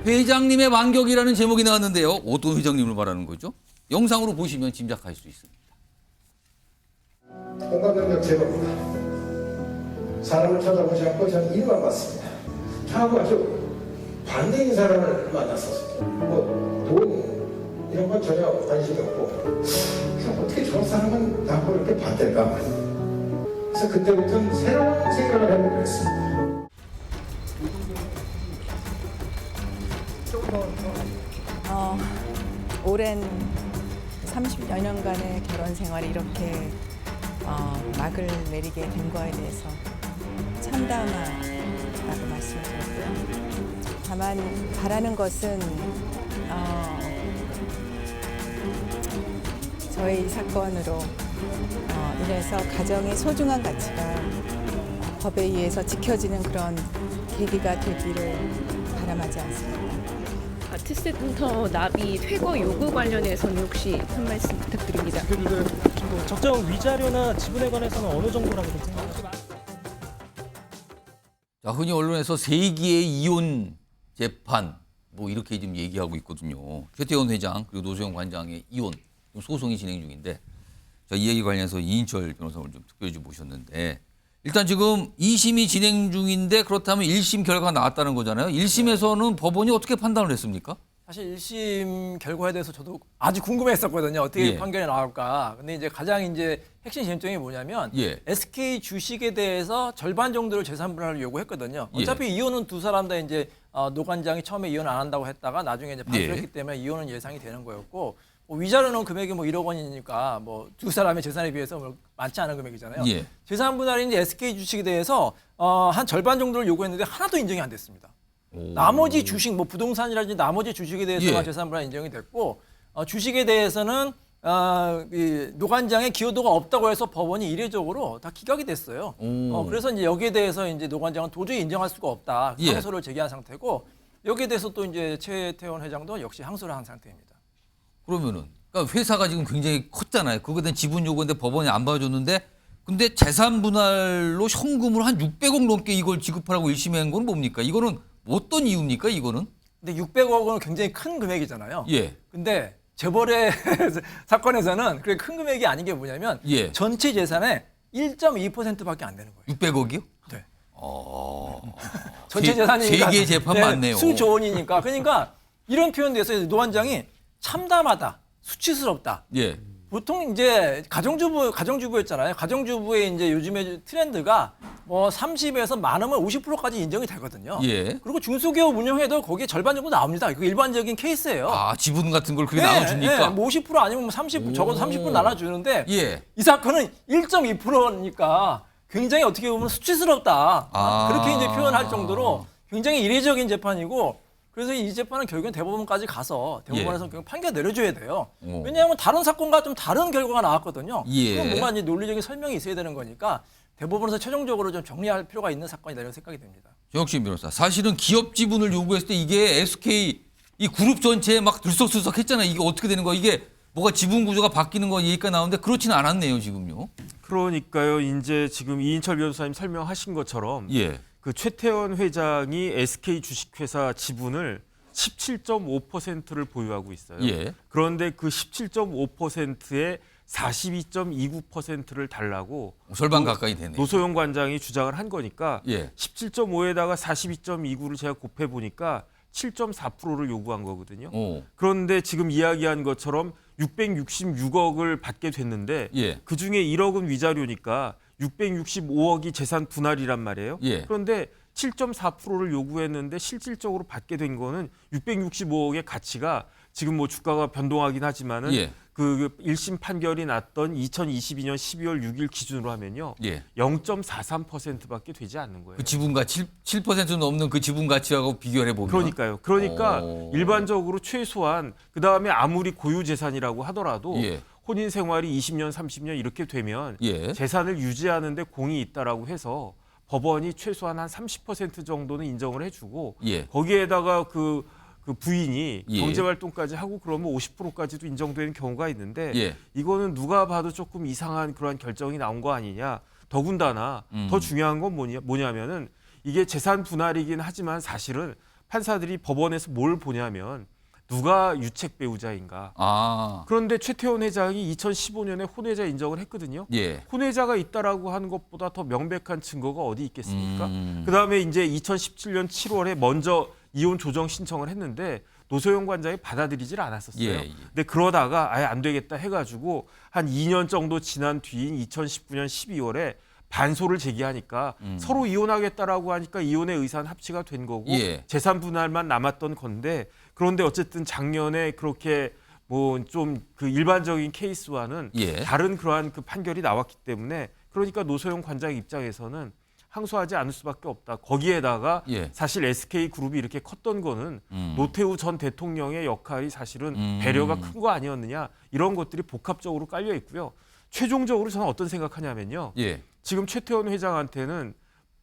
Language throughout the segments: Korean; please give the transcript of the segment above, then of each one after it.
회장님의 반격이라는 제목이 나왔는데요. 어떤 회장님을 말하는 거죠? 영상으로 보시면 짐작할 수 있습니다. 공감능력 제로입니다. 사람을 찾아보지 않고 저는 일만 봤습니다. 저하고 아주 반대인 사람을 만났었어요. 돈 이런 건 전혀 관심이 없고 그냥 어떻게 저 사람은 나하고 이렇게 반대일까. 그래서 그때부터는 새로운 생각을 해보게 됐습니다. 오랜 30여 년간의 결혼 생활이 이렇게 막을 내리게 된 거에 대해서 참담하다고 말씀드렸고요. 다만 바라는 것은 저희 이 사건으로 인해서 가정의 소중한 가치가 법에 의해서 지켜지는 그런 계기가 되기를 바람하지 않습니다. 아트센터 납입 퇴거 요구 관련해서는 혹시 한 말씀 부탁드립니다. 적정 위자료나 지분에 관해서는 어느 정도라고 생각하세요? 자, 흔히 언론에서 세기의 이혼 재판 뭐 이렇게 좀 얘기하고 있거든요. 최태원 회장 그리고 노소영 관장의 이혼 소송이 진행 중인데 자, 이 얘기 관련해서 이인철 변호사를 좀 특별히 좀 모셨는데 일단 지금 2심이 진행 중인데 그렇다면 1심 결과가 나왔다는 거잖아요. 1심에서는 법원이 어떻게 판단을 했습니까? 사실 1심 결과에 대해서 저도 아주 궁금했었거든요. 어떻게 예. 판결이 나올까. 근데 이제 가장 이제 핵심 쟁점이 뭐냐면 예. SK 주식에 대해서 절반 정도를 재산 분할을 요구했거든요. 어차피 이혼은 두 사람 다 이제 노 관장이 처음에 이혼 안 한다고 했다가 나중에 이제 반수했기 때문에 이혼은 예상이 되는 거였고 뭐 위자료는 금액이 뭐 1억 원이니까 뭐 두 사람의 재산에 비해서 뭐 많지 않은 금액이잖아요. 예. 재산 분할이 이제 SK 주식에 대해서 한 절반 정도를 요구했는데 하나도 인정이 안 됐습니다. 나머지 주식, 뭐 부동산이라든지 나머지 주식에 대해서만 예. 재산 분할 인정이 됐고 주식에 대해서는 이 노관장의 기여도가 없다고 해서 법원이 이례적으로 다 기각이 됐어요. 그래서 이제 여기에 대해서 이제 노관장은 도저히 인정할 수가 없다. 예. 항소를 제기한 상태고 여기에 대해서 또 이제 최태원 회장도 역시 항소를 한 상태입니다. 그러면은 그러니까 회사가 지금 굉장히 컸잖아요. 그거에 대한 지분 요구인데 법원이 안 봐줬는데 근데 재산 분할로 현금으로 한 600억 넘게 이걸 지급하라고 1심에 한 건 뭡니까? 이거는 어떤 이유입니까? 이거는? 근데 600억은 굉장히 큰 금액이잖아요. 예. 근데 재벌의 사건에서는 그렇게 큰 금액이 아닌 게 뭐냐면 예. 전체 재산의 1.2%밖에 안 되는 거예요. 600억이요? 네. 어. 전체 재산이니까 세계의 재판 많네요. 수조 원이니까. 그러니까 이런 표현에 대해서 노 원장이 참담하다, 수치스럽다. 예. 보통 이제 가정주부였잖아요. 가정주부의 이제 요즘의 트렌드가 뭐 30에서 많으면 50%까지 인정이 되거든요. 예. 그리고 중소기업 운영해도 거기에 절반 정도 나옵니다. 이거 일반적인 케이스예요. 아, 지분 같은 걸 그렇게 나눠주니까. 뭐 50% 아니면 뭐 30, 적어도 30% 나눠주는데 예. 이 사건은 1.2%니까 굉장히 어떻게 보면 수치스럽다. 아. 그렇게 이제 표현할 정도로 굉장히 이례적인 재판이고 그래서 이 재판은 결국엔 대법원까지 가서 대법원에서 결국 판결 내려줘야 돼요. 오. 왜냐하면 다른 사건과 좀 다른 결과가 나왔거든요. 예. 그럼 뭔가 이제 논리적인 설명이 있어야 되는 거니까 대법원에서 최종적으로 좀 정리할 필요가 있는 사건이다 이런 생각이 듭니다. 정혁신 변호사, 사실은 기업 지분을 요구했을 때 이게 SK 이 그룹 전체에 막 들썩들썩 했잖아요. 이게 어떻게 되는 거야? 이게 뭐가 지분 구조가 바뀌는 거 얘기가 나오는데 그렇지는 않았네요, 지금요. 그러니까요. 이제 지금 이인철 변호사님 설명하신 것처럼 예. 그 최태원 회장이 SK 주식회사 지분을 17.5%를 보유하고 있어요. 예. 그런데 그 17.5%에 42.29%를 달라고 절반 가까이 되네요. 노소영 관장이 주장을 한 거니까 예. 17.5에다가 42.29를 제가 곱해 보니까 7.4%를 요구한 거거든요. 오. 그런데 지금 이야기한 것처럼 666억을 받게 됐는데 예. 그중에 1억은 위자료니까 665억이 재산 분할이란 말이에요. 예. 그런데 7.4%를 요구했는데 실질적으로 받게 된 거는 665억의 가치가 지금 뭐 주가가 변동하긴 하지만은 예. 그 1심 판결이 났던 2022년 12월 6일 기준으로 하면요. 예. 0.43%밖에 되지 않는 거예요. 그 지분가 7% 넘는 그 지분 가치하고 비교를 해보면. 그러니까요. 그러니까 오. 일반적으로 최소한 그다음에 아무리 고유 재산이라고 하더라도 예. 혼인 생활이 20년, 30년 이렇게 되면 예. 재산을 유지하는 데 공이 있다라고 해서 법원이 최소한 한 30% 정도는 인정을 해주고 예. 거기에다가 그 부인이 예. 경제활동까지 하고 그러면 50%까지도 인정되는 경우가 있는데 예. 이거는 누가 봐도 조금 이상한 그러한 결정이 나온 거 아니냐. 더군다나 더 중요한 건 뭐냐면은 이게 재산 분할이긴 하지만 사실은 판사들이 법원에서 뭘 보냐면 누가 유책 배우자인가. 아, 그런데 최태원 회장이 2015년에 혼외자 인정을 했거든요. 예. 혼외자가 있다라고 하는 것보다 더 명백한 증거가 어디 있겠습니까? 음. 그다음에 이제 2017년 7월에 먼저 이혼 조정 신청을 했는데 노소영 관장이 받아들이질 않았었어요. 예, 예. 근데 그러다가 아예 안 되겠다 해가지고 한 2년 정도 지난 뒤인 2019년 12월에 반소를 제기하니까 서로 이혼하겠다라고 하니까 이혼의 의사는 합치가 된 거고 예. 재산 분할만 남았던 건데 그런데 어쨌든 작년에 그렇게 뭐 좀 그 일반적인 케이스와는 예. 다른 그러한 그 판결이 나왔기 때문에 그러니까 노소영 관장 입장에서는 항소하지 않을 수밖에 없다. 거기에다가 예. 사실 SK그룹이 이렇게 컸던 거는 노태우 전 대통령의 역할이 사실은 배려가 큰 거 아니었느냐 이런 것들이 복합적으로 깔려 있고요. 최종적으로 저는 어떤 생각하냐면요. 예. 지금 최태원 회장한테는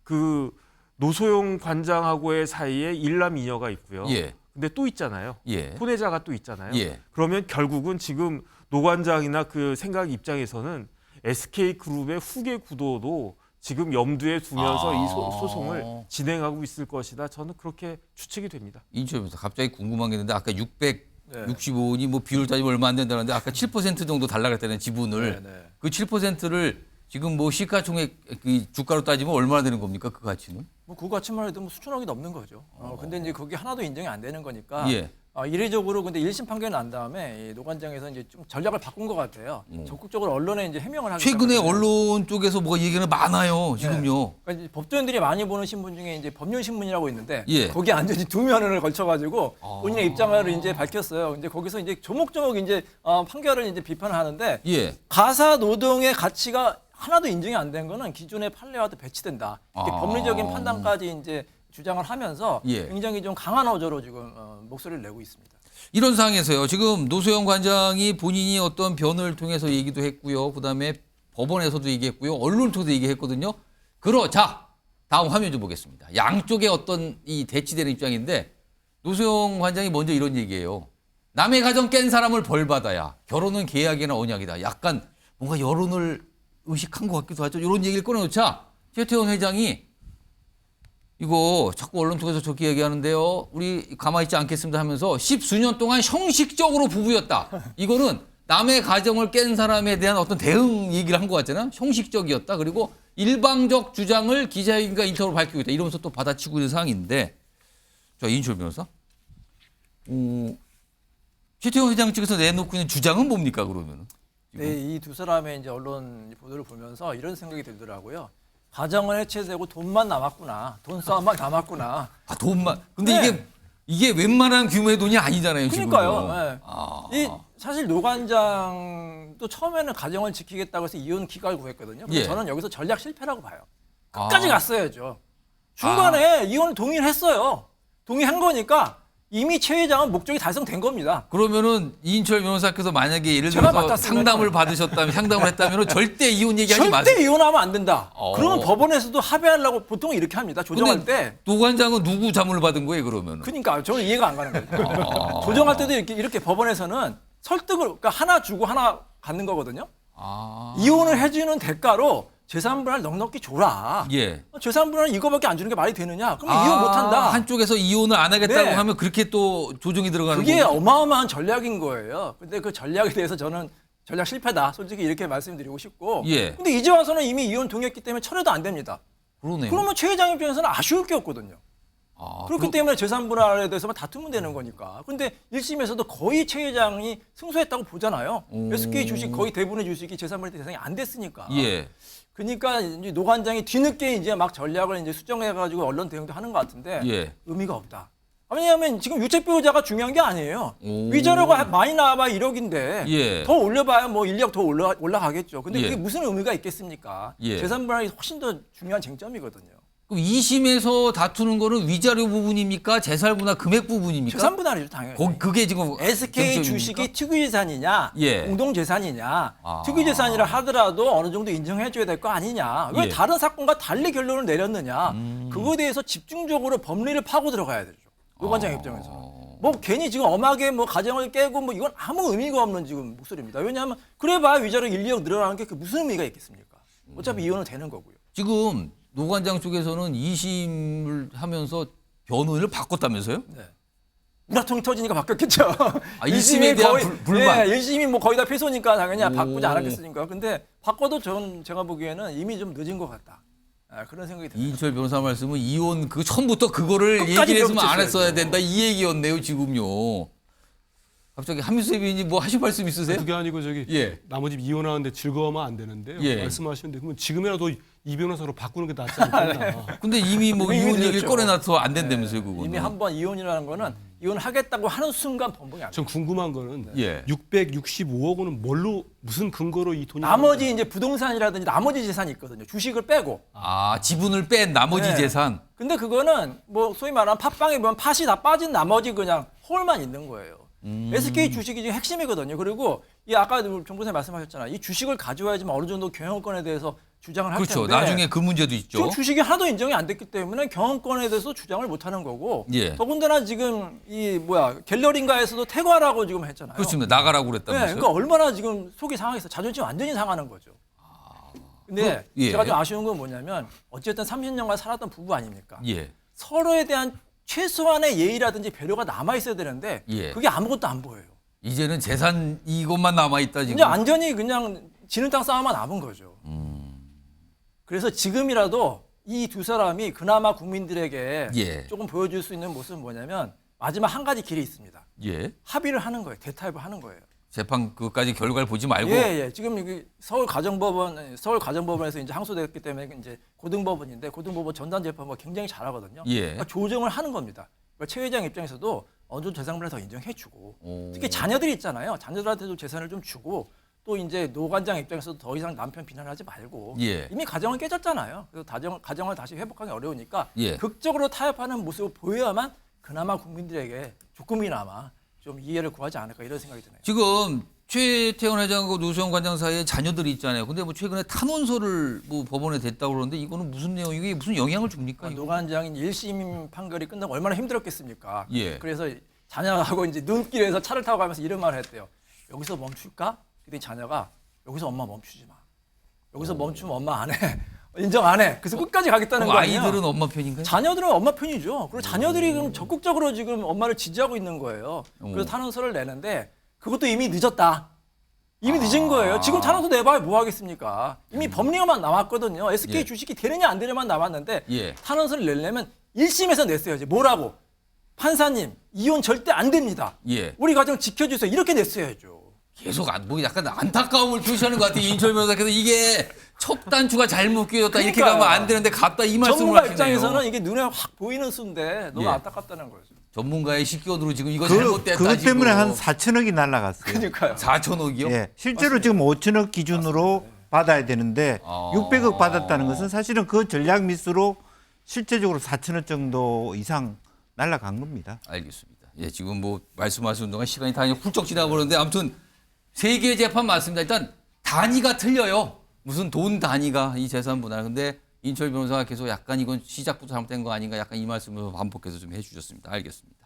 그 노소영 관장하고의 사이에 일남 이녀가 있고요. 예. 근데 또 있잖아요. 예. 혼외자가 또 있잖아요. 예. 그러면 결국은 지금 노 관장이나 그 생각 입장에서는 SK그룹의 후계 구도도 지금 염두에 두면서 이 소송을 진행하고 있을 것이다. 저는 그렇게 추측이 됩니다. 인터뷰에서 갑자기 궁금한 게 있는데 아까 665원이 뭐 비율 따지면 얼마 안 된다는데 아까 7% 정도 달라 그랬다는 지분을 그 7%를 지금 뭐 시가총액 그 주가로 따지면 얼마나 되는 겁니까? 그 가치는? 뭐 그 가치만 해도 뭐 수천억이 넘는 거죠. 근데 이제 그게 하나도 인정이 안 되는 거니까 예. 이례적으로 근데 1심 판결이 난 다음에 이 노관장에서 이제 좀 전략을 바꾼 것 같아요. 적극적으로 언론에 이제 해명을 하기 최근에 시작했어요. 언론 쪽에서 뭐가 얘기가 많아요. 지금요. 그러니까 이제 법조인들이 많이 보는 신문 중에 이제 법률신문이라고 있는데 예. 거기에 완전히 두 면을 걸쳐가지고 본인의 입장을 이제 밝혔어요. 근데 거기서 이제 조목조목 이제 판결을 이제 비판을 하는데 예. 가사 노동의 가치가 하나도 인정이 안 된 거는 기존의 판례와도 배치된다. 이렇게 법리적인 판단까지 이제 주장을 하면서 예. 굉장히 좀 강한 어조로 지금 목소리를 내고 있습니다. 이런 상황에서요. 지금 노소영 관장이 본인이 어떤 변을 통해서 얘기도 했고요. 그다음에 법원에서도 얘기했고요. 언론을 통해서 얘기했거든요. 자, 다음 화면 좀 보겠습니다. 양쪽의 어떤 이 대치되는 입장인데 노소영 관장이 먼저 이런 얘기예요. 남의 가정 깬 사람을 벌 받아야 결혼은 계약이나 언약이다. 약간 뭔가 여론을 의식한 것 같기도 하죠. 이런 얘기를 꺼내놓자 최태원 회장이 이거 자꾸 언론 통해서 저렇게 얘기하는데요. 우리 가만히 있지 않겠습니다 하면서 10수년 동안 형식적으로 부부였다. 이거는 남의 가정을 깬 사람에 대한 어떤 대응 얘기를 한 것 같잖아요. 형식적이었다. 그리고 일방적 주장을 기자회견과 인터뷰로 밝히고 있다. 이러면서 또 받아치고 있는 상황인데 자, 이인철 변호사. 최태원 회장 측에서 내놓고 있는 주장은 뭡니까 그러면? 네, 이 두 사람의 이제 언론 보도를 보면서 이런 생각이 들더라고요. 가정은 해체되고 돈만 남았구나. 돈 싸움만 남았구나. 아, 돈만. 근데 네. 이게 웬만한 규모의 돈이 아니잖아요. 그러니까요. 지금은. 이 사실 노 관장도 처음에는 가정을 지키겠다고 해서 이혼 기각을 구했거든요. 근데 예. 저는 여기서 전략 실패라고 봐요. 끝까지 아. 갔어야죠. 중간에 이혼을 동의를 했어요. 동의한 거니까 이미 최 회장은 목적이 달성된 겁니다. 그러면은 이인철 변호사께서 만약에 예를 제가 들어서 맡았으면은- 상담을 받으셨다면 상담을 했다면 절대 이혼 얘기하지 마세요. 절대 이혼하면 안 된다. 어. 그러면 법원에서도 합의하려고 보통 이렇게 합니다. 조정할 때. 노 관장은 누구 자문을 받은 거예요 그러면은? 그러니까 저는 이해가 안 가는 거예요. 조정할 때도 이렇게 법원에서는 설득을 그러니까 하나 주고 하나 갖는 거거든요. 아. 이혼을 해주는 대가로 재산분할 넉넉히 줘라. 예. 재산분할 이거밖에 안 주는 게 말이 되느냐? 그러면 이혼 못한다. 한쪽에서 이혼을 안 하겠다고 네. 하면 그렇게 또 조정이 들어가는 그게 거고. 어마어마한 전략인 거예요. 근데 그 전략에 대해서 저는 전략 실패다. 솔직히 이렇게 말씀드리고 싶고. 예. 근데 이제 와서는 이미 이혼 동의했기 때문에 철회도 안 됩니다. 그러네요. 그러면 최 회장 입장에서는 아쉬울 게 없거든요. 그렇기 때문에 재산분할에 대해서만 다투면 되는 거니까. 그런데 1심에서도 거의 최 회장이 승소했다고 보잖아요. SK 주식 거의 대부분의 주식이 재산분할 대상이 안 됐으니까. 예. 그러니까 이제 노 관장이 뒤늦게 이제 막 전략을 이제 수정해가지고 언론 대응도 하는 것 같은데 예. 의미가 없다. 왜냐하면 지금 유책 배우자가 중요한 게 아니에요. 오. 위자료가 많이 나와봐야 1억인데 예. 더 올려봐야 뭐 1억 더 올라가겠죠. 근데 예. 그게 무슨 의미가 있겠습니까? 예. 재산분할이 훨씬 더 중요한 쟁점이거든요. 그럼 2심에서 다투는 거는 위자료 부분입니까? 재산분할 금액 부분입니까? 재산분할이죠, 당연히. 그게 지금 SK 쟁점입니까? 주식이 특유재산이냐, 예. 공동재산이냐, 아. 특유재산이라 하더라도 어느 정도 인정해줘야 될 거 아니냐. 왜 예. 다른 사건과 달리 결론을 내렸느냐. 그거에 대해서 집중적으로 법리를 파고 들어가야 되죠. 노 관장 입장에서. 뭐 괜히 지금 엄하게 뭐 가정을 깨고 뭐 이건 아무 의미가 없는 지금 목소리입니다. 왜냐하면 그래봐야 위자료 1, 2억 늘어나는 게 그 무슨 의미가 있겠습니까? 어차피 이혼은 되는 거고요. 지금 노 관장 쪽에서는 2심을 하면서 변호인을 바꿨다면서요? 우라통이 터지니까 바뀌었겠죠. 아, 1심에 대한 불만. 예, 1심이 뭐 거의 다 패소니까 당연히 오. 바꾸지 않았겠습니까. 근데 바꿔도 제가 보기에는 이미 좀 늦은 것 같다. 그런 생각이 듭니다. 이인철 변호사 말씀은 이혼 그 처음부터 그거를 끝까지 얘기를 했으면 안 밀어붙였어야죠. 했어야 된다 이 얘기였네요 지금요. 갑자기 한민수 대변인이 뭐 하실 말씀 있으세요? 그게 아니고 저기 예. 나머지 이혼하는데 즐거워하면 안 되는데요. 예. 말씀하시는데 그러면 지금이라도 이 변호사로 바꾸는 게 낫지 않겠나. 근데 이미 뭐 이미 이혼 얘기를 늦었죠. 꺼내놔서 안 된다면서요 그거는. 이미 한 번 이혼이라는 거는 이혼하겠다고 하는 순간 번복이 안 돼요. 전 궁금한 거는 예. 665억 원은 뭘로 무슨 근거로 이 돈이 나머지 이제 부동산이라든지 나머지 재산이 있거든요. 주식을 빼고. 아 지분을 뺀 나머지 네. 재산. 근데 그거는 뭐 소위 말하는 팟빵에 보면 팟이 다 빠진 나머지 그냥 홀만 있는 거예요. SK 주식이 지금 핵심이거든요. 그리고 이 아까 정부사님 말씀하셨잖아요. 이 주식을 가져와야지만 어느 정도 경영권에 대해서 주장을 할 그렇죠. 텐데. 나중에 그 문제도 있죠. 지금 주식이 하나도 인정이 안 됐기 때문에 경영권에 대해서 주장을 못 하는 거고. 예. 더군다나 지금 이 갤러리인가에서도 퇴거하라고 지금 했잖아요. 그렇습니다. 나가라고 네, 그랬다면서요. 그러니까 얼마나 지금 속이 상하겠어. 자존심 완전히 상하는 거죠. 근데 예. 제가 좀 아쉬운 건 뭐냐면 어쨌든 30년간 살았던 부부 아닙니까? 예. 서로에 대한 최소한의 예의라든지 배려가 남아 있어야 되는데 예. 그게 아무것도 안 보여요. 이제는 재산 이것만 남아 있다 지금. 이제 완전히 그냥 지는 땅 싸움만 남은 거죠. 그래서 지금이라도 이 두 사람이 그나마 국민들에게 예. 조금 보여줄 수 있는 모습은 뭐냐면 마지막 한 가지 길이 있습니다. 예. 합의를 하는 거예요. 대타협을 하는 거예요. 재판 그까지 결과를 보지 말고. 예. 지금 여기 서울가정법원에서 이제 항소됐기 때문에 이제 고등법원인데 고등법원 전담 재판부가 굉장히 잘하거든요. 예. 그러니까 조정을 하는 겁니다. 그러니까 최 회장 입장에서도 어느 정도 재산분할 더 인정해주고 오. 특히 자녀들이 있잖아요. 자녀들한테도 재산을 좀 주고 또 이제 노관장 입장에서도 더 이상 남편 비난하지 말고 예. 이미 가정은 깨졌잖아요. 그래서 가정을 다시 회복하기 어려우니까 예. 극적으로 타협하는 모습을 보여야만 그나마 국민들에게 조금이나마 좀 이해를 구하지 않을까 이런 생각이 드네요. 지금 최태원 회장하고 노수영 관장 사이에 자녀들이 있잖아요. 근데 뭐 최근에 탄원서를 뭐 법원에 댔다고 그러는데 이거는 무슨 내용, 이게 무슨 영향을 줍니까? 이거? 노관장인 1심 판결이 끝나고 얼마나 힘들었겠습니까? 예. 그래서 자녀하고 이제 눈길에서 차를 타고 가면서 이런 말을 했대요. 여기서 멈출까? 그랬더니 자녀가 여기서 엄마 멈추지 마. 여기서 멈추면 엄마 안 해. 인정 안 해. 그래서 끝까지 가겠다는 그럼 거 아니에요? 아이들은 엄마 편인가요? 자녀들은 엄마 편이죠. 그리고 자녀들이 그럼 적극적으로 지금 엄마를 지지하고 있는 거예요. 그래서 탄원서를 내는데 그것도 이미 늦었다. 이미 늦은 거예요. 지금 탄원서 내봐야 뭐 하겠습니까? 이미 법리가만 남았거든요. SK 예. 주식이 되느냐 안 되느냐만 남았는데 예. 탄원서를 내려면 1심에서 냈어야지. 뭐라고? 판사님 이혼 절대 안 됩니다. 예. 우리 가정 지켜주세요. 이렇게 냈어야죠. 계속 뭐 약간 안타까움을 표시하는 것 같아요. 인철 변호사께서 이게 첫 단추가 잘못 끼었다 이렇게 그러니까요. 가면 안 되는데 갔다 이 말씀을 전문가 하시네요. 입장에서는 이게 눈에 확 보이는 수인데 너무 예. 안타깝다는 거죠. 전문가의 식견으로 지금 이거 잘못됐다 그것 지금. 때문에 한 4천억이 날라갔어요. 그러니까요. 4천억이요? 예, 실제로 지금 5천억 기준으로 받아야 되는데 아. 600억 받았다는 것은 사실은 그 전략 미스로 실제적으로 4천억 정도 이상 날라간 겁니다. 알겠습니다. 예, 지금 뭐 말씀하시는 동안 시간이 다 훌쩍 지나버렸는데 아무튼 세 개의 재판 맞습니다. 일단 단위가 틀려요. 무슨 돈 단위가 이 재산 분할. 근데 인철 변호사가 계속 약간 이건 시작부터 잘못된 거 아닌가 약간 이 말씀을 반복해서 좀 해주셨습니다. 알겠습니다.